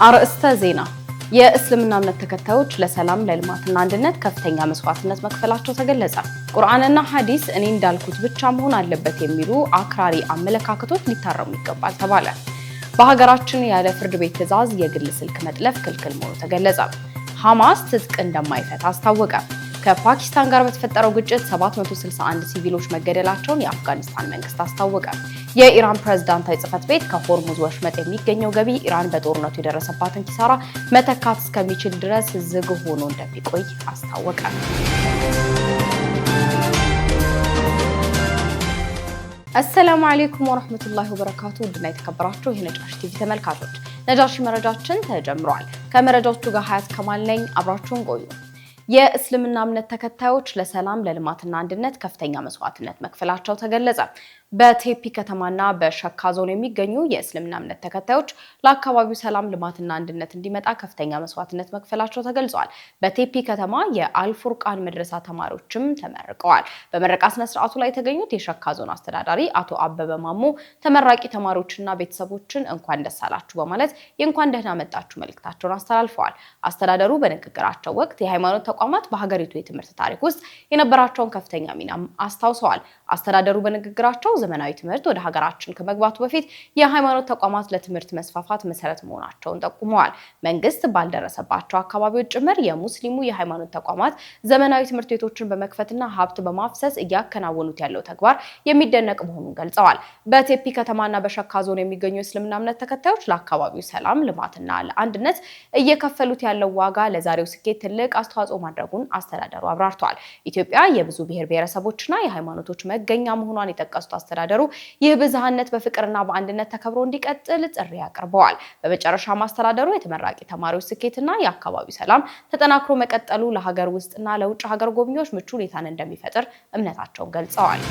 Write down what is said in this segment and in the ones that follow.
አርእስተ ዜና የእስልምና እምነት ተከታዮች ለሰላም ለልማትና አንድነት ከፍተኛ መስዋዕትነት መክፈላቸው ተገለጸ። ቁርአንና ሐዲስ እኔ እንዳልኩት ብቻ መሆን አለበት የሚሉ አክራሪ አመለካከቶች ሊታረሙ ይገባል ተባለ። በሀገራችን ያለ ፍርድ ቤት ትዕዛዝ የግል ስልክ መጥለፍ ክልክል መሆኑ ተገለጸ። ሐማስ ትጥቅ እንደማይፈታ አስታወቀ። ከፓኪስታን ጋር በተፈጠረው ግጭት 761 ሲቪሎች መገደላቸውን የአፍጋኒስታን መንግስት አስታወቀ። የኢራን ፕሬዝዳንታዊ ጽህፈት ቤት ከሆርሙዝ ወሽመጥ የሚገኘው ገቢ ኢራን በጦርነቱ የደረሰባትን ኪሳራ መተካት እስከሚችል ድረስ ዝግ ሆኖ እንደሚቆይ አስታወቀ። አሰላሙ አለይኩም ወራህመቱላሂ ወበረካቱ። ውድና የተከበራችሁ የነጃሺ ቲቪ ተመልካቾች ነጃሺ መረጃችን ተጀምሯል። ከመረጃዎቹ ጋር ሀያት ከማል ነኝ። አብራችሁን ቆዩ። የእስልምና እምነት ተከታዮች ለሰላም ለልማትና አንድነት ከፍተኛ መስዋዕትነት መክፈላቸው ተገለጸ። በቴፒ ከተማና በሸካ ዞን የሚገኙ የእስልምና እምነት ተከታዮች ለአካባቢው ሰላም ልማትና አንድነት እንዲመጣ ከፍተኛ መስዋዕትነት መክፈላቸው ተገልጿል። በቴፒ ከተማ የአልፉርቃን መድረሳ ተማሪዎችም ተመርቀዋል። በምረቃ ስነ ስርዓቱ ላይ የተገኙት የሸካ ዞን አስተዳዳሪ አቶ አበበ ማሞ ተመራቂ ተማሪዎችና ቤተሰቦችን እንኳን ደስ አላችሁ በማለት የእንኳን ደህና መጣችሁ መልእክታቸውን አስተላልፈዋል። አስተዳደሩ በንግግራቸው ወቅት የሃይማኖት ተቋማት በሀገሪቱ የትምህርት ታሪክ ውስጥ የነበራቸውን ከፍተኛ ሚናም አስታውሰዋል። አስተዳደሩ በንግግራቸው ዘመናዊ ትምህርት ወደ ሀገራችን ከመግባቱ በፊት የሃይማኖት ተቋማት ለትምህርት መስፋፋት መሰረት መሆናቸውን ጠቁመዋል። መንግስት ባልደረሰባቸው አካባቢዎች ጭምር የሙስሊሙ የሃይማኖት ተቋማት ዘመናዊ ትምህርት ቤቶችን በመክፈትና ሀብት በማፍሰስ እያከናወኑት ያለው ተግባር የሚደነቅ መሆኑን ገልጸዋል። በቴፒ ከተማና በሸካ ዞን የሚገኙ የእስልምና እምነት ተከታዮች ለአካባቢው ሰላም፣ ልማትና ለአንድነት እየከፈሉት ያለው ዋጋ ለዛሬው ስኬት ትልቅ አስተዋጽኦ ማድረጉን አስተዳደሩ አብራርተዋል። ኢትዮጵያ የብዙ ብሔር ብሔረሰቦችና የሃይማኖቶች መገኛ መሆኗን የጠቀሱት አስተዳደሩ ይህ ብዝሃነት በፍቅርና በአንድነት ተከብሮ እንዲቀጥል ጥሪ አቅርበዋል። በመጨረሻም አስተዳደሩ የተመራቂ ተማሪዎች ስኬትና የአካባቢው ሰላም ተጠናክሮ መቀጠሉ ለሀገር ውስጥና ለውጭ ሀገር ጎብኚዎች ምቹ ሁኔታን እንደሚፈጥር እምነታቸውን ገልጸዋል።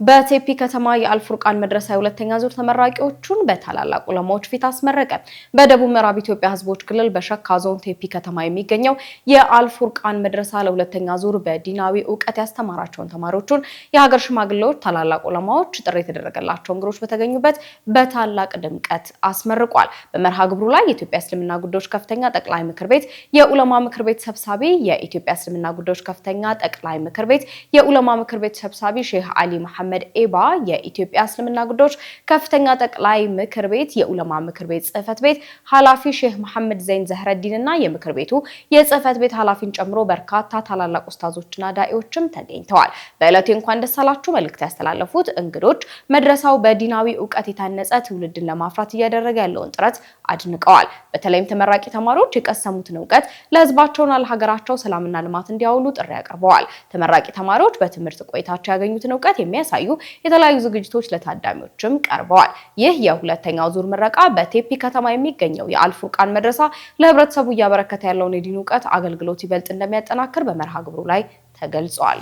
በቴፒ ከተማ የአልፉርቃን መድረሳ የሁለተኛ ዙር ተመራቂዎቹን በታላላቅ ዑለማዎች ፊት አስመረቀ። በደቡብ ምዕራብ ኢትዮጵያ ህዝቦች ክልል በሸካ ዞን ቴፒ ከተማ የሚገኘው የአልፉርቃን መድረሳ ለሁለተኛ ዙር በዲናዊ ዕውቀት ያስተማራቸውን ተማሪዎቹን የሀገር ሽማግሌዎች፣ ታላላቅ ዑለማዎች፣ ጥሪ የተደረገላቸው እንግዶች በተገኙበት በታላቅ ድምቀት አስመርቋል። በመርሃ ግብሩ ላይ የኢትዮጵያ እስልምና ጉዳዮች ከፍተኛ ጠቅላይ ምክር ቤት የዑለማ ምክር ቤት ሰብሳቢ፣ የኢትዮጵያ እስልምና ጉዳዮች ከፍተኛ ጠቅላይ ምክር ቤት የዑለማ ምክር ቤት ሰብሳቢ ሼህ አሊ መሐመድ ኤባ፣ የኢትዮጵያ እስልምና ጉዳዮች ከፍተኛ ጠቅላይ ምክር ቤት የዑለማ ምክር ቤት ጽህፈት ቤት ኃላፊ ሼህ መሐመድ ዘይን ዘህረዲን እና የምክር ቤቱ የጽህፈት ቤት ኃላፊን ጨምሮ በርካታ ታላላቅ ኡስታዞችና ዳኢዎችም ተገኝተዋል። በዕለቱ እንኳን ደስ አላችሁ መልእክት ያስተላለፉት እንግዶች መድረሳው በዲናዊ ዕውቀት የታነጸ ትውልድን ለማፍራት እያደረገ ያለውን ጥረት አድንቀዋል። በተለይም ተመራቂ ተማሪዎች የቀሰሙትን ዕውቀት ለህዝባቸውና ለሀገራቸው ሰላምና ልማት እንዲያውሉ ጥሪ አቅርበዋል። ተመራቂ ተማሪዎች በትምህርት ቆይታቸው ያገኙትን ዕውቀት የሚያሳዩ የተለያዩ ዝግጅቶች ለታዳሚዎችም ቀርበዋል። ይህ የሁለተኛው ዙር ምረቃ በቴፒ ከተማ የሚገኘው የአልፉርቃን መድረሳ ለህብረተሰቡ እያበረከተ ያለውን የዲን ዕውቀት አገልግሎት ይበልጥ እንደሚያጠናክር በመርሃ ግብሩ ላይ ተገልጿል።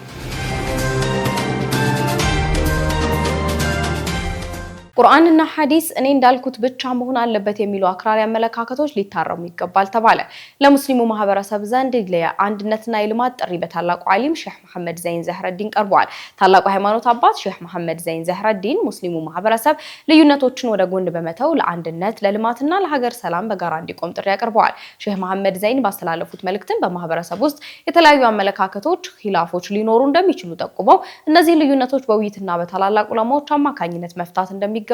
ቁርአንና ሐዲስ እኔ እንዳልኩት ብቻ መሆን አለበት የሚሉ አክራሪ አመለካከቶች ሊታረሙ ይገባል ተባለ። ለሙስሊሙ ማህበረሰብ ዘንድ ለአንድነትና የልማት ጥሪ በታላቁ ዓሊም ሼህ መሐመድ ዘይን ዘህረዲን ቀርቧል። ታላቁ ሃይማኖት አባት ሼህ መሐመድ ዘይን ዘህረዲን ሙስሊሙ ማህበረሰብ ልዩነቶችን ወደ ጎን በመተው ለአንድነት ለልማትና ለሀገር ሰላም በጋራ እንዲቆም ጥሪ አቅርበዋል። ሼህ መሐመድ ዘይን ባስተላለፉት መልእክትን በማህበረሰብ ውስጥ የተለያዩ አመለካከቶች፣ ኺላፎች ሊኖሩ እንደሚችሉ ጠቁመው እነዚህ ልዩነቶች በውይይትና በታላላቅ ዑለማዎች አማካኝነት መፍታት እንደሚገባ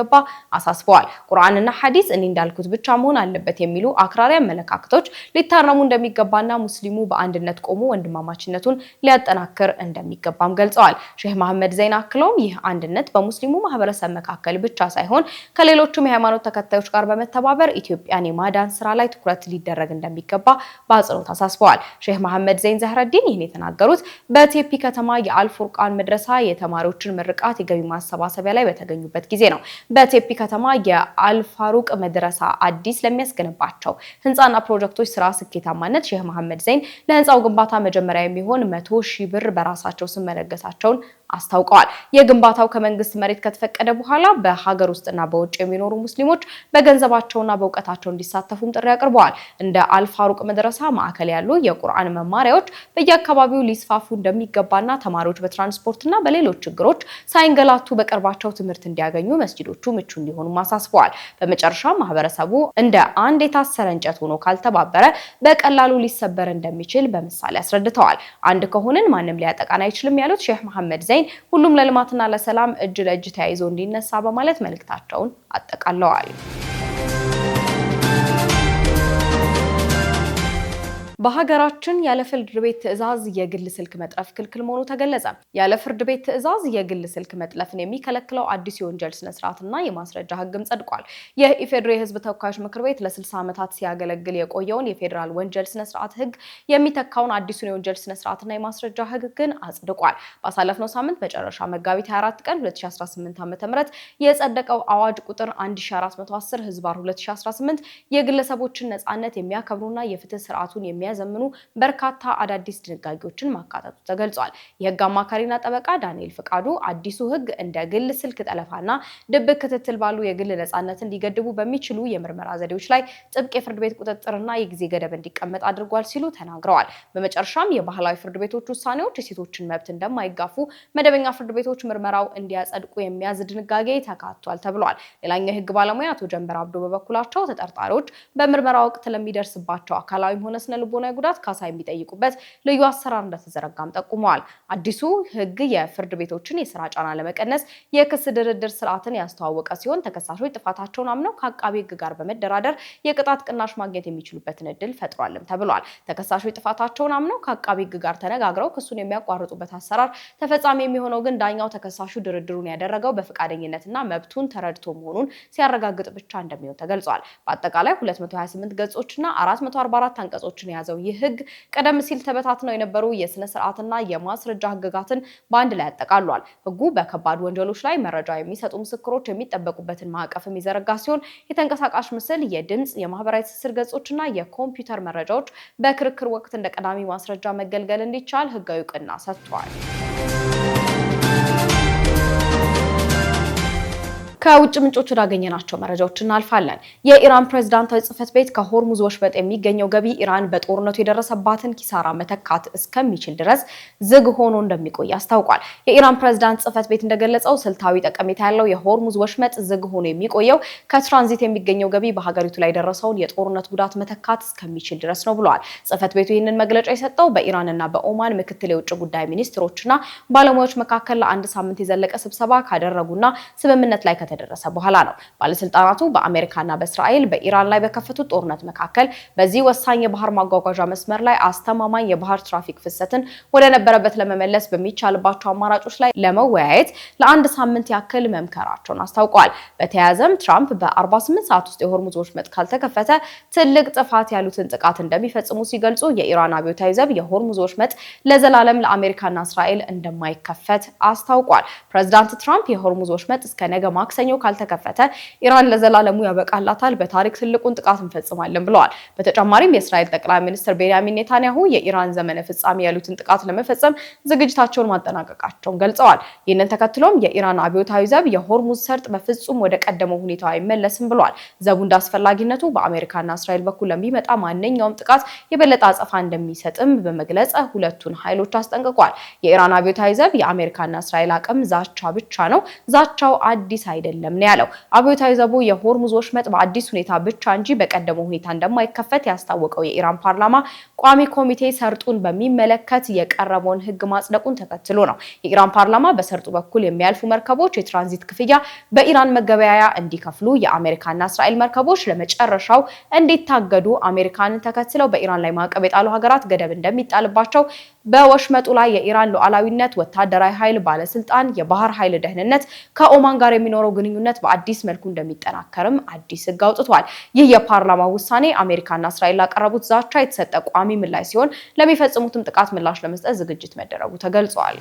አሳስበዋል። ቁርአንና ሐዲስ እኔ እንዳልኩት ብቻ መሆን አለበት የሚሉ አክራሪ አመለካከቶች ሊታረሙ እንደሚገባና ሙስሊሙ በአንድነት ቆሞ ወንድማማችነቱን ሊያጠናክር እንደሚገባም ገልጸዋል። ሼህ መሐመድ ዘይን አክለውም ይህ አንድነት በሙስሊሙ ማህበረሰብ መካከል ብቻ ሳይሆን ከሌሎችም የሃይማኖት ተከታዮች ጋር በመተባበር ኢትዮጵያን የማዳን ስራ ላይ ትኩረት ሊደረግ እንደሚገባ በአጽንኦት አሳስበዋል። ሼህ መሐመድ ዘይን ዘህረዲን ይህን የተናገሩት በቴፒ ከተማ የአልፉርቃን መድረሳ የተማሪዎችን ምርቃት የገቢ ማሰባሰቢያ ላይ በተገኙበት ጊዜ ነው። በቴፒ ከተማ የአልፋሩቅ መድረሳ አዲስ ለሚያስገነባቸው ህንፃና ፕሮጀክቶች ስራ ስኬታማነት ሼህ መሐመድ ዘይን ለህንፃው ግንባታ መጀመሪያ የሚሆን 100 ሺህ ብር በራሳቸው ስም መለገሳቸውን አስታውቀዋል። የግንባታው ከመንግስት መሬት ከተፈቀደ በኋላ በሀገር ውስጥና በውጭ የሚኖሩ ሙስሊሞች በገንዘባቸውና በእውቀታቸው እንዲሳተፉም ጥሪ አቅርበዋል። እንደ አልፋሩቅ መድረሳ ማዕከል ያሉ የቁርአን መማሪያዎች በየአካባቢው ሊስፋፉ እንደሚገባና ተማሪዎች በትራንስፖርትና በሌሎች ችግሮች ሳይንገላቱ በቅርባቸው ትምህርት እንዲያገኙ መስጂዶች ለወንጀሎቹ ምቹ እንዲሆኑ አሳስበዋል። በመጨረሻ ማህበረሰቡ እንደ አንድ የታሰረ እንጨት ሆኖ ካልተባበረ በቀላሉ ሊሰበር እንደሚችል በምሳሌ አስረድተዋል። አንድ ከሆንን ማንም ሊያጠቃን አይችልም ያሉት ሼህ መሐመድ ዘይን ሁሉም ለልማትና ለሰላም እጅ ለእጅ ተያይዞ እንዲነሳ በማለት መልእክታቸውን አጠቃለዋል። በሀገራችን ያለ ፍርድ ቤት ትዕዛዝ የግል ስልክ መጥለፍ ክልክል መሆኑ ተገለጸ። ያለ ፍርድ ቤት ትዕዛዝ የግል ስልክ መጥለፍን የሚከለክለው አዲስ የወንጀል ስነ ስርዓትና የማስረጃ ህግም ጸድቋል። የኢፌዴሪ የህዝብ ተወካዮች ምክር ቤት ለ60 ዓመታት ሲያገለግል የቆየውን የፌዴራል ወንጀል ስነ ስርዓት ህግ የሚተካውን አዲሱን የወንጀል ስነ ስርዓትና የማስረጃ ህግ ግን አጽድቋል። ባሳለፍነው ሳምንት መጨረሻ መጋቢት 24 ቀን 2018 ዓ.ም የጸደቀው አዋጅ ቁጥር 1410/2018 የግለሰቦችን ነጻነት የሚያከብሩና የፍትህ ስርዓቱን የሚያዘምኑ በርካታ አዳዲስ ድንጋጌዎችን ማካተቱ ተገልጿል። የህግ አማካሪና ጠበቃ ዳንኤል ፍቃዱ አዲሱ ህግ እንደ ግል ስልክ ጠለፋና ድብቅ ክትትል ባሉ የግል ነጻነትን ሊገድቡ በሚችሉ የምርመራ ዘዴዎች ላይ ጥብቅ የፍርድ ቤት ቁጥጥርና የጊዜ ገደብ እንዲቀመጥ አድርጓል ሲሉ ተናግረዋል። በመጨረሻም የባህላዊ ፍርድ ቤቶች ውሳኔዎች የሴቶችን መብት እንደማይጋፉ መደበኛ ፍርድ ቤቶች ምርመራው እንዲያጸድቁ የሚያዝ ድንጋጌ ተካቷል ተብሏል። ሌላኛው የህግ ባለሙያ አቶ ጀንበር አብዶ በበኩላቸው ተጠርጣሪዎች በምርመራ ወቅት ለሚደርስባቸው አካላዊም ሆነ ስነ ልቦናዊ ጉዳት ካሳ የሚጠይቁበት ልዩ አሰራር እንደተዘረጋም ጠቁመዋል። አዲሱ ህግ የፍርድ ቤቶችን የስራ ጫና ለመቀነስ የክስ ድርድር ስርዓትን ያስተዋወቀ ሲሆን ተከሳሾች ጥፋታቸውን አምነው ከአቃቤ ህግ ጋር በመደራደር የቅጣት ቅናሽ ማግኘት የሚችሉበትን እድል ፈጥሯልም ተብሏል። ተከሳሾች ጥፋታቸውን አምነው ከአቃቤ ህግ ጋር ተነጋግረው ክሱን የሚያቋርጡበት አሰራር ተፈጻሚ የሚሆነው ግን ዳኛው ተከሳሹ ድርድሩን ያደረገው በፈቃደኝነትና መብቱን ተረድቶ መሆኑን ሲያረጋግጥ ብቻ እንደሚሆን ተገልጿል። በአጠቃላይ 228 ገጾችና 444 አንቀጾችን የያዘው ይህ ህግ ቀደም ሲል ተበታትነው የነበሩ የስነ ስርዓትና የማስረጃ ህግጋትን በአንድ ላይ ያጠቃልሏል። ህጉ በከባድ ወንጀሎች ላይ መረጃ የሚሰጡ ምስክሮች የሚጠበቁበትን ማዕቀፍ የሚዘረጋ ሲሆን የተንቀሳቃሽ ምስል፣ የድምጽ፣ የማህበራዊ ትስስር ገጾችና የኮምፒውተር መረጃዎች በክርክር ወቅት እንደ ቀዳሚ ማስረጃ መገልገል እንዲቻል ህጋዊ እውቅና ሰጥቷል። ከውጭ ምንጮች ወዳገኘናቸው መረጃዎች እናልፋለን። የኢራን ፕሬዝዳንታዊ ጽህፈት ቤት ከሆርሙዝ ወሽመጥ የሚገኘው ገቢ ኢራን በጦርነቱ የደረሰባትን ኪሳራ መተካት እስከሚችል ድረስ ዝግ ሆኖ እንደሚቆይ አስታውቋል። የኢራን ፕሬዝዳንት ጽህፈት ቤት እንደገለጸው ስልታዊ ጠቀሜታ ያለው የሆርሙዝ ወሽመጥ ዝግ ሆኖ የሚቆየው ከትራንዚት የሚገኘው ገቢ በሀገሪቱ ላይ የደረሰውን የጦርነት ጉዳት መተካት እስከሚችል ድረስ ነው ብለዋል። ጽህፈት ቤቱ ይህንን መግለጫ የሰጠው በኢራንና በኦማን ምክትል የውጭ ጉዳይ ሚኒስትሮችና ባለሙያዎች መካከል ለአንድ ሳምንት የዘለቀ ስብሰባ ካደረጉና ስምምነት ላይ ደረሰ በኋላ ነው። ባለስልጣናቱ በአሜሪካና በእስራኤል በኢራን ላይ በከፈቱት ጦርነት መካከል በዚህ ወሳኝ የባህር ማጓጓዣ መስመር ላይ አስተማማኝ የባህር ትራፊክ ፍሰትን ወደ ነበረበት ለመመለስ በሚቻልባቸው አማራጮች ላይ ለመወያየት ለአንድ ሳምንት ያክል መምከራቸውን አስታውቀዋል። በተያያዘም ትራምፕ በ48 ሰዓት ውስጥ የሆርሙዝ ወሽመጥ ካልተከፈተ ትልቅ ጥፋት ያሉትን ጥቃት እንደሚፈጽሙ ሲገልጹ የኢራን አብዮታዊ ዘብ የሆርሙዝ ወሽመጥ ለዘላለም ለአሜሪካና እስራኤል እንደማይከፈት አስታውቋል። ፕሬዝዳንት ትራምፕ የሆርሙዝ ወሽመጥ እስከ ነገ ማክሰኞ ካልተከፈተ ኢራን ለዘላለሙ ያበቃላታል፣ በታሪክ ትልቁን ጥቃት እንፈጽማለን ብለዋል። በተጨማሪም የእስራኤል ጠቅላይ ሚኒስትር ቤንያሚን ኔታንያሁ የኢራን ዘመነ ፍጻሜ ያሉትን ጥቃት ለመፈጸም ዝግጅታቸውን ማጠናቀቃቸውን ገልጸዋል። ይህንን ተከትሎም የኢራን አብዮታዊ ዘብ የሆርሙዝ ሰርጥ በፍጹም ወደ ቀደመው ሁኔታው አይመለስም ብለዋል። ዘቡ እንዳስፈላጊነቱ በአሜሪካና እስራኤል በኩል ለሚመጣ ማንኛውም ጥቃት የበለጠ አጸፋ እንደሚሰጥም በመግለጽ ሁለቱን ኃይሎች አስጠንቅቋል። የኢራን አብዮታዊ ዘብ የአሜሪካና እስራኤል አቅም ዛቻ ብቻ ነው፣ ዛቻው አዲስ አይደለም ነው ያለው። አብዮታዊ ዘቡ የሆርሙዝ ወሽመጥ በአዲስ ሁኔታ ብቻ እንጂ በቀደመው ሁኔታ እንደማይከፈት ያስታወቀው የኢራን ፓርላማ ቋሚ ኮሚቴ ሰርጡን በሚመለከት የቀረበውን ህግ ማጽደቁን ተከትሎ ነው። የኢራን ፓርላማ በሰርጡ በኩል የሚያልፉ መርከቦች የትራንዚት ክፍያ በኢራን መገበያያ እንዲከፍሉ፣ የአሜሪካና እስራኤል መርከቦች ለመጨረሻው እንዲታገዱ፣ አሜሪካንን ተከትለው በኢራን ላይ ማዕቀብ የጣሉ ሀገራት ገደብ እንደሚጣልባቸው፣ በወሽመጡ ላይ የኢራን ሉዓላዊነት፣ ወታደራዊ ኃይል ባለስልጣን፣ የባህር ኃይል ደህንነት፣ ከኦማን ጋር የሚኖረው ግንኙነት በአዲስ መልኩ እንደሚጠናከርም አዲስ ህግ አውጥቷል። ይህ የፓርላማ ውሳኔ አሜሪካና እስራኤል ላቀረቡት ዛቻ የተሰጠ ቋሚ ምላሽ ሲሆን ለሚፈጽሙትም ጥቃት ምላሽ ለመስጠት ዝግጅት መደረጉ ተገልጿል።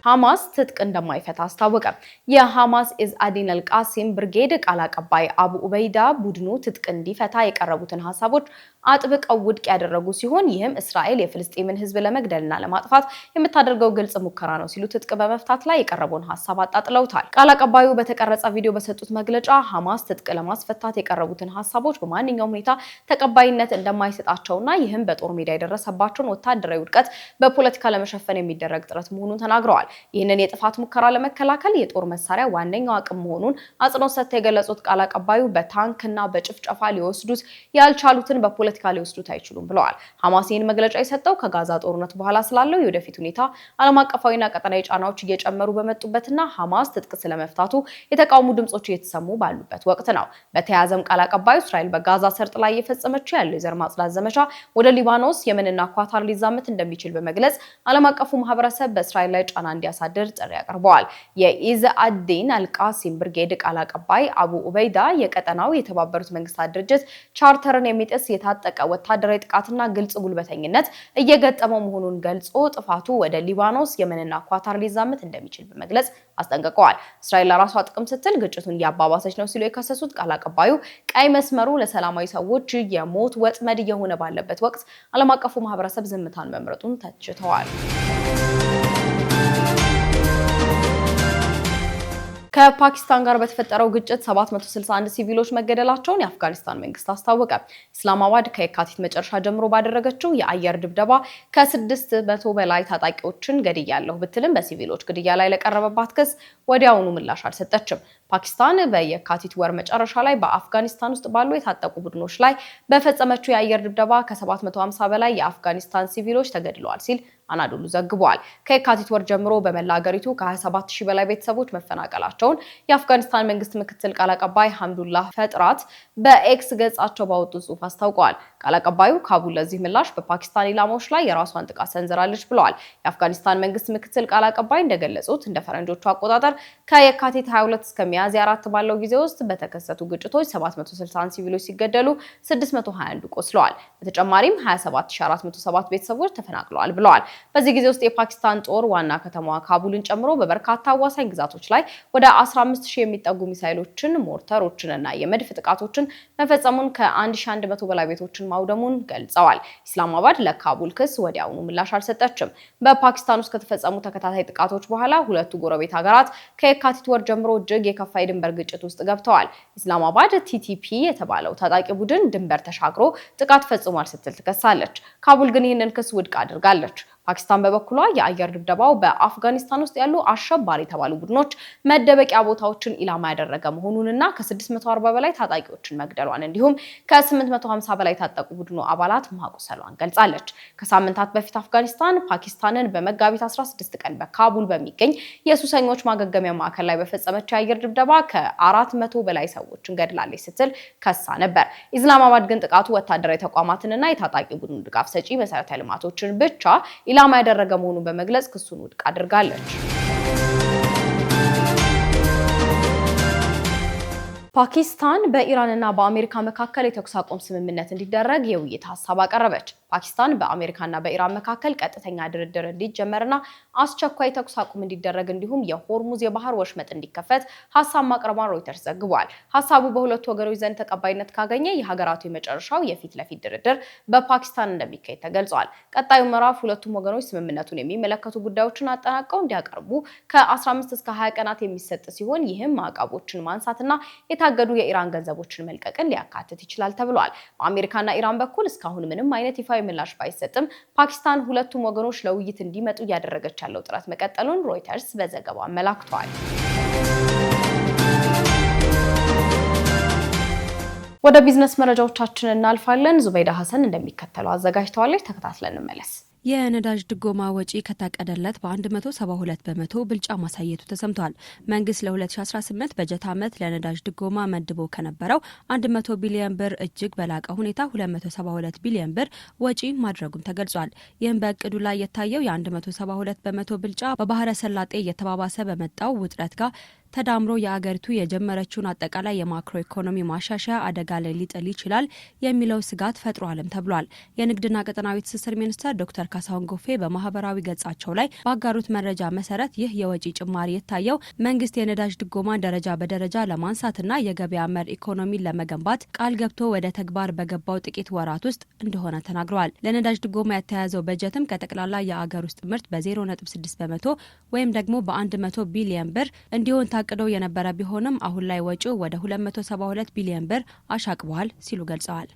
ሐማስ ትጥቅ እንደማይፈታ አስታወቀ። የሐማስ ኢዝአዲን አልቃሲም ብርጌድ ቃል አቀባይ አቡ ኡበይዳ ቡድኑ ትጥቅ እንዲፈታ የቀረቡትን ሐሳቦች አጥብቀው ውድቅ ያደረጉ ሲሆን ይህም እስራኤል የፍልስጤምን ህዝብ ለመግደልና ለማጥፋት የምታደርገው ግልጽ ሙከራ ነው ሲሉ ትጥቅ በመፍታት ላይ የቀረበውን ሐሳብ አጣጥለውታል። ቃል አቀባዩ በተቀረጸ ቪዲዮ በሰጡት መግለጫ ሐማስ ትጥቅ ለማስፈታት የቀረቡትን ሐሳቦች በማንኛውም ሁኔታ ተቀባይነት እንደማይሰጣቸውና ይህም በጦር ሜዳ የደረሰባቸውን ወታደራዊ ውድቀት በፖለቲካ ለመሸፈን የሚደረግ ጥረት መሆኑን ተናግረዋል። ይህንን የጥፋት ሙከራ ለመከላከል የጦር መሳሪያ ዋነኛው አቅም መሆኑን አጽንኦት ሰጥተው የገለጹት ቃል አቀባዩ በታንክና በጭፍጨፋ ሊወስዱት ያልቻሉትን በፖለቲካ ሊወስዱት አይችሉም ብለዋል። ሐማስ ይህን መግለጫ የሰጠው ከጋዛ ጦርነት በኋላ ስላለው የወደፊት ሁኔታ ዓለም አቀፋዊና ቀጠናዊ ጫናዎች እየጨመሩ በመጡበትና ሐማስ ትጥቅ ስለመፍታቱ የተቃውሞ ድምጾች እየተሰሙ ባሉበት ወቅት ነው። በተያያዘም ቃል አቀባዩ እስራኤል በጋዛ ሰርጥ ላይ እየፈጸመችው ያለው የዘር ማጽዳት ዘመቻ ወደ ሊባኖስ፣ የመንና ኳታር ሊዛመት እንደሚችል በመግለጽ ዓለም አቀፉ ማህበረሰብ በእስራኤል ላይ ጫና እንዲያሳድር ጥሪ አቅርበዋል። የኢዝ አዲን አልቃሲም ብርጌድ ቃል አቀባይ አቡ ኡበይዳ የቀጠናው የተባበሩት መንግስታት ድርጅት ቻርተርን የሚጥስ የታጠቀ ወታደራዊ ጥቃትና ግልጽ ጉልበተኝነት እየገጠመው መሆኑን ገልጾ ጥፋቱ ወደ ሊባኖስ፣ የመንና ኳታር ሊዛመት እንደሚችል በመግለጽ አስጠንቅቀዋል። እስራኤል ለራሷ ጥቅም ስትል ግጭቱን እያባባሰች ነው ሲሉ የከሰሱት ቃል አቀባዩ ቀይ መስመሩ ለሰላማዊ ሰዎች የሞት ወጥመድ እየሆነ ባለበት ወቅት ዓለም አቀፉ ማህበረሰብ ዝምታን መምረጡን ተችተዋል። ከፓኪስታን ጋር በተፈጠረው ግጭት 761 ሲቪሎች መገደላቸውን የአፍጋኒስታን መንግስት አስታወቀ። ኢስላማባድ ከየካቲት መጨረሻ ጀምሮ ባደረገችው የአየር ድብደባ ከ600 በላይ ታጣቂዎችን ገድያለሁ ብትልም በሲቪሎች ግድያ ላይ ለቀረበባት ክስ ወዲያውኑ ምላሽ አልሰጠችም። ፓኪስታን በየካቲት ወር መጨረሻ ላይ በአፍጋኒስታን ውስጥ ባሉ የታጠቁ ቡድኖች ላይ በፈጸመችው የአየር ድብደባ ከ750 በላይ የአፍጋኒስታን ሲቪሎች ተገድለዋል ሲል አናዶሉ ዘግቧል። ከየካቲት ወር ጀምሮ በመላ ሀገሪቱ ከ27000 በላይ ቤተሰቦች መፈናቀላቸውን የአፍጋኒስታን መንግስት ምክትል ቃል አቀባይ ሐምዱላህ ፈጥራት በኤክስ ገጻቸው ባወጡት ጽሑፍ አስታውቀዋል። ቃል አቀባዩ ካቡል ለዚህ ምላሽ በፓኪስታን ኢላማዎች ላይ የራሷን ጥቃት ሰንዝራለች ብለዋል። የአፍጋኒስታን መንግስት ምክትል ቃል አቀባይ እንደገለጹት እንደ ፈረንጆቹ አቆጣጠር ከየካቲት 22 እስከ ሚያዝያ 4 ባለው ጊዜ ውስጥ በተከሰቱ ግጭቶች 761 ሲቪሎች ሲገደሉ 621 ቆስለዋል። በተጨማሪም 27407 ቤተሰቦች ተፈናቅለዋል ብለዋል። በዚህ ጊዜ ውስጥ የፓኪስታን ጦር ዋና ከተማዋ ካቡልን ጨምሮ በበርካታ አዋሳኝ ግዛቶች ላይ ወደ 15000 የሚጠጉ ሚሳይሎችን፣ ሞርተሮችንና የመድፍ ጥቃቶችን መፈጸሙን ከ1100 በላይ ቤቶችን ማውደሙን ገልጸዋል። ኢስላማባድ ለካቡል ክስ ወዲያውኑ ምላሽ አልሰጠችም። በፓኪስታን ውስጥ ከተፈጸሙ ተከታታይ ጥቃቶች በኋላ ሁለቱ ጎረቤት ሀገራት ከየካቲት ወር ጀምሮ እጅግ የከፋ የድንበር ግጭት ውስጥ ገብተዋል። ኢስላማባድ ቲቲፒ የተባለው ታጣቂ ቡድን ድንበር ተሻግሮ ጥቃት ፈጽሟል ስትል ትከሳለች። ካቡል ግን ይህንን ክስ ውድቅ አድርጋለች። ፓኪስታን በበኩሏ የአየር ድብደባው በአፍጋኒስታን ውስጥ ያሉ አሸባሪ የተባሉ ቡድኖች መደበቂያ ቦታዎችን ኢላማ ያደረገ መሆኑንና ከ640 በላይ ታጣቂዎችን መግደሏን እንዲሁም ከ850 በላይ የታጠቁ ቡድኑ አባላት ማቁሰሏን ገልጻለች። ከሳምንታት በፊት አፍጋኒስታን ፓኪስታንን በመጋቢት 16 ቀን በካቡል በሚገኝ የሱሰኞች ማገገሚያ ማዕከል ላይ በፈጸመችው የአየር ድብደባ ከ400 በላይ ሰዎችን ገድላለች ስትል ከሳ ነበር። ኢስላማባድ ግን ጥቃቱ ወታደራዊ ተቋማትንና የታጣቂ ቡድኑ ድጋፍ ሰጪ መሰረተ ልማቶችን ብቻ ኢላማ ያደረገ መሆኑን በመግለጽ ክሱን ውድቅ አድርጋለች። ፓኪስታን በኢራንና በአሜሪካ መካከል የተኩስ አቁም ስምምነት እንዲደረግ የውይይት ሀሳብ አቀረበች። ፓኪስታን በአሜሪካና በኢራን መካከል ቀጥተኛ ድርድር እንዲጀመርና አስቸኳይ ተኩስ አቁም እንዲደረግ እንዲሁም የሆርሙዝ የባህር ወሽመጥ እንዲከፈት ሀሳብ ማቅረቧን ሮይተርስ ዘግቧል። ሀሳቡ በሁለቱ ወገኖች ዘንድ ተቀባይነት ካገኘ የሀገራቱ የመጨረሻው የፊት ለፊት ድርድር በፓኪስታን እንደሚካሄድ ተገልጿል። ቀጣዩ ምዕራፍ ሁለቱም ወገኖች ስምምነቱን የሚመለከቱ ጉዳዮችን አጠናቀው እንዲያቀርቡ ከ15 እስከ 20 ቀናት የሚሰጥ ሲሆን ይህም ማዕቀቦችን ማንሳትና የታገዱ የኢራን ገንዘቦችን መልቀቅን ሊያካትት ይችላል ተብሏል። በአሜሪካና ኢራን በኩል እስካሁን ምንም አይነት ይፋዊ ምላሽ ባይሰጥም ፓኪስታን ሁለቱም ወገኖች ለውይይት እንዲመጡ እያደረገች ያለው ጥረት መቀጠሉን ሮይተርስ በዘገባው አመላክቷል። ወደ ቢዝነስ መረጃዎቻችን እናልፋለን። ዙበይዳ ሐሰን እንደሚከተለው አዘጋጅተዋለች። ተከታትለን እንመለስ። የነዳጅ ድጎማ ወጪ ከታቀደለት በ172 በመቶ ብልጫ ማሳየቱ ተሰምቷል። መንግስት ለ2018 በጀት ዓመት ለነዳጅ ድጎማ መድቦ ከነበረው 100 ቢሊዮን ብር እጅግ በላቀ ሁኔታ 272 ቢሊዮን ብር ወጪ ማድረጉን ተገልጿል። ይህም በእቅዱ ላይ የታየው የ172 በመቶ ብልጫ በባህረ ሰላጤ እየተባባሰ በመጣው ውጥረት ጋር ተዳምሮ የአገሪቱ የጀመረችውን አጠቃላይ የማክሮ ኢኮኖሚ ማሻሻያ አደጋ ላይ ሊጥል ይችላል የሚለው ስጋት ፈጥሯልም ተብሏል። የንግድና ቀጠናዊ ትስስር ሚኒስትር ዶክተር ካሳሁን ጎፌ በማህበራዊ ገጻቸው ላይ ባጋሩት መረጃ መሰረት ይህ የወጪ ጭማሪ የታየው መንግስት የነዳጅ ድጎማ ደረጃ በደረጃ ለማንሳትና የገበያ መር ኢኮኖሚን ለመገንባት ቃል ገብቶ ወደ ተግባር በገባው ጥቂት ወራት ውስጥ እንደሆነ ተናግረዋል። ለነዳጅ ድጎማ የተያዘው በጀትም ከጠቅላላ የአገር ውስጥ ምርት በ0.6 በመቶ ወይም ደግሞ በ100 ቢሊዮን ብር እንዲሆን ታቅደው የነበረ ቢሆንም አሁን ላይ ወጪው ወደ 272 ቢሊዮን ብር አሻቅቧል ሲሉ ገልጸዋል።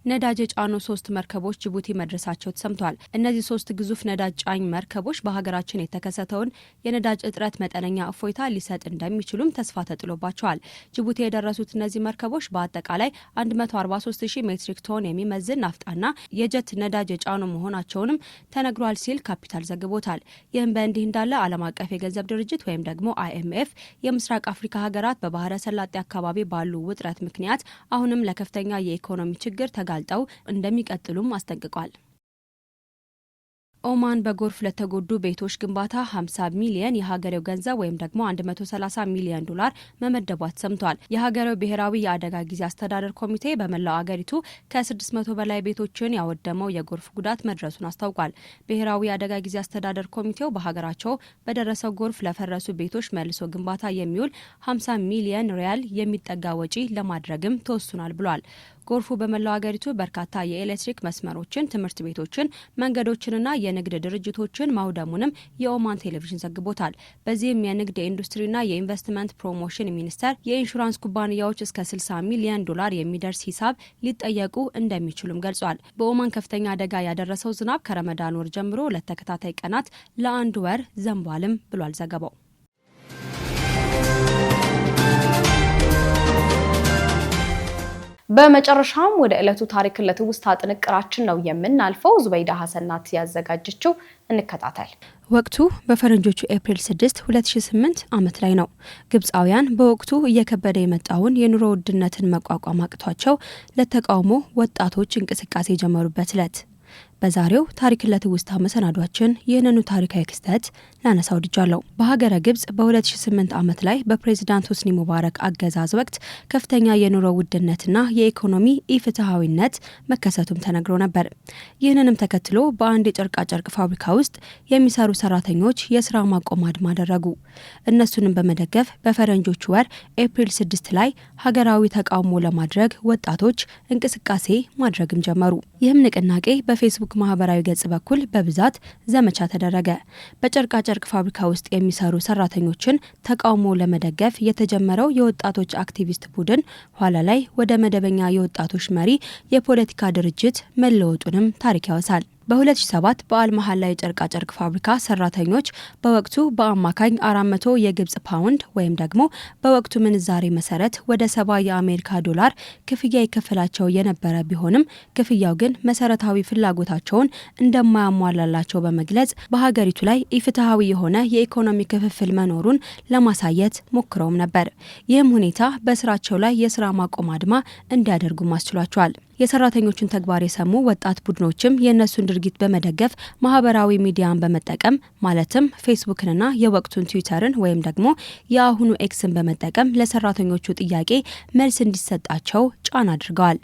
ነዳጅ የጫኑ 3 መርከቦች ጅቡቲ መድረሳቸው ተሰምቷል። እነዚህ 3 ግዙፍ ነዳጅ ጫኝ መርከቦች በሀገራችን የተከሰተውን የነዳጅ እጥረት መጠነኛ እፎይታ ሊሰጥ እንደሚችሉም ተስፋ ተጥሎባቸዋል። ጅቡቲ የደረሱት እነዚህ መርከቦች በአጠቃላይ 143000 ሜትሪክ ቶን የሚመዝን ናፍጣና የጀት ነዳጅ የጫኑ መሆናቸውንም ተነግሯል ሲል ካፒታል ዘግቦታል። ይህም በእንዲህ እንዳለ ዓለም አቀፍ የገንዘብ ድርጅት ወይም ደግሞ IMF የምስራቅ አፍሪካ ሀገራት በባህረ ሰላጤ አካባቢ ባሉ ውጥረት ምክንያት አሁንም ለከፍተኛ የኢኮኖሚ ችግር ተጋልጠው እንደሚቀጥሉም አስጠንቅቋል። ኦማን በጎርፍ ለተጎዱ ቤቶች ግንባታ 50 ሚሊዮን የሀገሬው ገንዘብ ወይም ደግሞ 130 ሚሊዮን ዶላር መመደቧ ተሰምቷል። የሀገሬው ብሔራዊ የአደጋ ጊዜ አስተዳደር ኮሚቴ በመላው አገሪቱ ከ600 በላይ ቤቶችን ያወደመው የጎርፍ ጉዳት መድረሱን አስታውቋል። ብሔራዊ የአደጋ ጊዜ አስተዳደር ኮሚቴው በሀገራቸው በደረሰው ጎርፍ ለፈረሱ ቤቶች መልሶ ግንባታ የሚውል 50 ሚሊዮን ሪያል የሚጠጋ ወጪ ለማድረግም ተወስኗል ብሏል። ጎርፉ በመላው አገሪቱ በርካታ የኤሌክትሪክ መስመሮችን፣ ትምህርት ቤቶችን፣ መንገዶችንና የንግድ ድርጅቶችን ማውደሙንም የኦማን ቴሌቪዥን ዘግቦታል። በዚህም የንግድ የኢንዱስትሪና የኢንቨስትመንት ፕሮሞሽን ሚኒስቴር የኢንሹራንስ ኩባንያዎች እስከ 60 ሚሊዮን ዶላር የሚደርስ ሂሳብ ሊጠየቁ እንደሚችሉም ገልጿል። በኦማን ከፍተኛ አደጋ ያደረሰው ዝናብ ከረመዳን ወር ጀምሮ ለተከታታይ ቀናት ለ1 ወር ዘንቧልም ብሏል ዘገባው። በመጨረሻም ወደ ዕለቱ ታሪክ ለትውስታ ጥንቅራችን ነው የምናልፈው። ዙበይዳ ሐሰን ናት ያዘጋጀችው፣ እንከታተል። ወቅቱ በፈረንጆቹ ኤፕሪል 6 2008 ዓመት ላይ ነው። ግብፃውያን በወቅቱ እየከበደ የመጣውን የኑሮ ውድነትን መቋቋም አቅቷቸው ለተቃውሞ ወጣቶች እንቅስቃሴ የጀመሩበት ዕለት። በዛሬው ታሪክ ለትውስታ መሰናዷችን ይህንኑ ታሪካዊ ክስተት ላነሳ ወድጃለሁ። በሀገረ ግብጽ በ2008 ዓመት ላይ በፕሬዚዳንት ሁስኒ ሙባረክ አገዛዝ ወቅት ከፍተኛ የኑሮ ውድነትና የኢኮኖሚ ኢፍትሐዊነት መከሰቱም ተነግሮ ነበር። ይህንንም ተከትሎ በአንድ የጨርቃጨርቅ ፋብሪካ ውስጥ የሚሰሩ ሰራተኞች የስራ ማቆም አድማ አደረጉ። እነሱንም በመደገፍ በፈረንጆቹ ወር ኤፕሪል 6 ላይ ሀገራዊ ተቃውሞ ለማድረግ ወጣቶች እንቅስቃሴ ማድረግም ጀመሩ። ይህም ንቅናቄ በፌስቡክ ማህበራዊ ገጽ በኩል በብዛት ዘመቻ ተደረገ። በጨርቃጨርቅ ፋብሪካ ውስጥ የሚሰሩ ሰራተኞችን ተቃውሞ ለመደገፍ የተጀመረው የወጣቶች አክቲቪስት ቡድን ኋላ ላይ ወደ መደበኛ የወጣቶች መሪ የፖለቲካ ድርጅት መለወጡንም ታሪክ ያወሳል። በ2007 በአልመሃል ላይ የጨርቃጨርቅ ፋብሪካ ሰራተኞች በወቅቱ በአማካኝ 400 የግብጽ ፓውንድ ወይም ደግሞ በወቅቱ ምንዛሬ መሰረት ወደ 70 የአሜሪካ ዶላር ክፍያ ይከፈላቸው የነበረ ቢሆንም ክፍያው ግን መሰረታዊ ፍላጎታቸውን እንደማያሟላላቸው በመግለጽ በሀገሪቱ ላይ ኢፍትሐዊ የሆነ የኢኮኖሚ ክፍፍል መኖሩን ለማሳየት ሞክረውም ነበር። ይህም ሁኔታ በስራቸው ላይ የስራ ማቆም አድማ እንዲያደርጉም አስችሏቸዋል። የሰራተኞቹን ተግባር የሰሙ ወጣት ቡድኖችም የእነሱን ድርጊት በመደገፍ ማህበራዊ ሚዲያን በመጠቀም ማለትም ፌስቡክንና የወቅቱን ትዊተርን ወይም ደግሞ የአሁኑ ኤክስን በመጠቀም ለሰራተኞቹ ጥያቄ መልስ እንዲሰጣቸው ጫና አድርገዋል።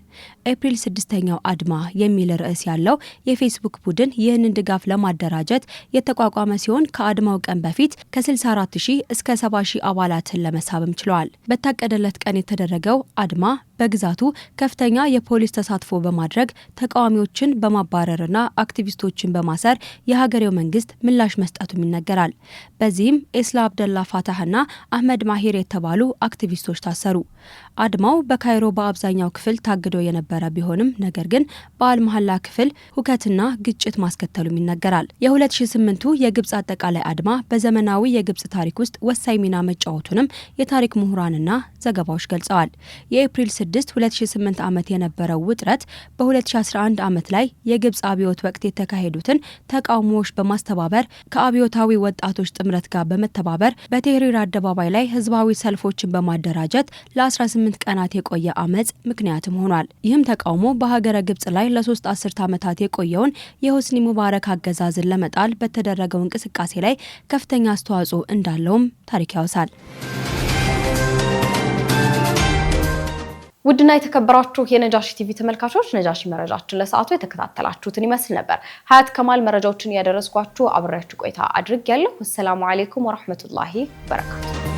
ኤፕሪል 6ኛው አድማ የሚል ርዕስ ያለው የፌስቡክ ቡድን ይህንን ድጋፍ ለማደራጀት የተቋቋመ ሲሆን ከአድማው ቀን በፊት ከ64000 እስከ 70000 አባላትን ለመሳብም ችለዋል። በታቀደለት ቀን የተደረገው አድማ በግዛቱ ከፍተኛ የፖሊስ ተሳትፎ በማድረግ ተቃዋሚዎችን በማባረርና አክቲቪስቶችን በማሰር የሀገሬው መንግስት ምላሽ መስጠቱም ይነገራል። በዚህም ኤስላ አብደላ ፋታህና አህመድ ማሂር የተባሉ አክቲቪስቶች ታሰሩ። አድማው በካይሮ በአብዛኛው ክፍል ታግዶ የነበረ ቢሆንም ነገር ግን በአልመሃላ ክፍል ሁከትና ግጭት ማስከተሉም ይነገራል። የ2008ቱ የግብጽ አጠቃላይ አድማ በዘመናዊ የግብጽ ታሪክ ውስጥ ወሳኝ ሚና መጫወቱንም የታሪክ ምሁራንና ዘገባዎች ገልጸዋል። የኤፕሪል 6 2008 ዓመት የነበረው ውጥረት በ2011 ዓመት ላይ የግብጽ አብዮት ወቅት የተካሄዱትን ተቃውሞዎች በማስተባበር ከአብዮታዊ ወጣቶች ጥምረት ጋር በመተባበር በቴህሪር አደባባይ ላይ ህዝባዊ ሰልፎችን በማደራጀት ለ18 ቀናት የቆየ አመጽ ምክንያትም ሆኗል። ይህም ተቃውሞ በሀገረ ግብጽ ላይ ለ3 አስርት ዓመታት የቆየውን የሁስኒ ሙባረክ አገዛዝን ለመጣል በተደረገው እንቅስቃሴ ላይ ከፍተኛ አስተዋጽኦ እንዳለውም ታሪክ ያወሳል። ውድና የተከበራችሁ የነጃሺ ቲቪ ተመልካቾች ነጃሺ መረጃችን ለሰዓቱ የተከታተላችሁትን ይመስል ነበር። ሀያት ከማል መረጃዎችን ያደረስኳችሁ አብሬያችሁ ቆይታ አድርጌያለሁ። ሰላም አለይኩም ወራህመቱላሂ ወበረካቱ።